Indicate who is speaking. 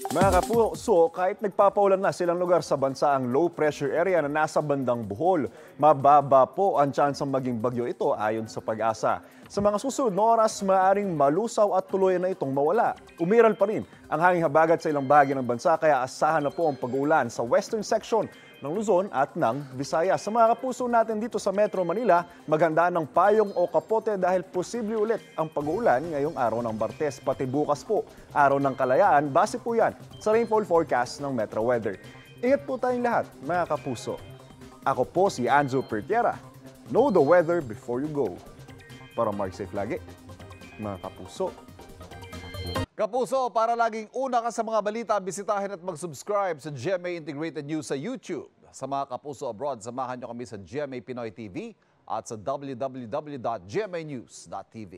Speaker 1: Mga kapuso, kahit nagpapaulan na silang lugar sa bansa ang low pressure area na nasa bandang Bohol, mababa po ang tsansang maging bagyo ito ayon sa Pag-asa. Sa mga susunod na oras, maaaring malusaw at tuluyan na itong mawala. Umiral pa rin ang hanging habagat sa ilang bahagi ng bansa kaya asahan na po ang pag-uulan sa western section ng Luzon at ng Visayas. Sa mga kapuso natin dito sa Metro Manila, maganda ng payong o kapote dahil posible ulit ang pag-uulan ngayong araw ng Martes. Pati bukas po, araw ng Kalayaan, base po yan sa rainfall forecast ng Metro Weather. Ingat po tayong lahat, mga kapuso. Ako po si Anzo Pertiera. Know the weather before you go. Para mag-safe lagi, mga kapuso.
Speaker 2: Kapuso, para laging una ka sa mga balita, bisitahin at mag-subscribe sa GMA Integrated News sa YouTube. Sa mga kapuso abroad, samahan nyo kami sa GMA Pinoy TV at sa www.gmanews.tv.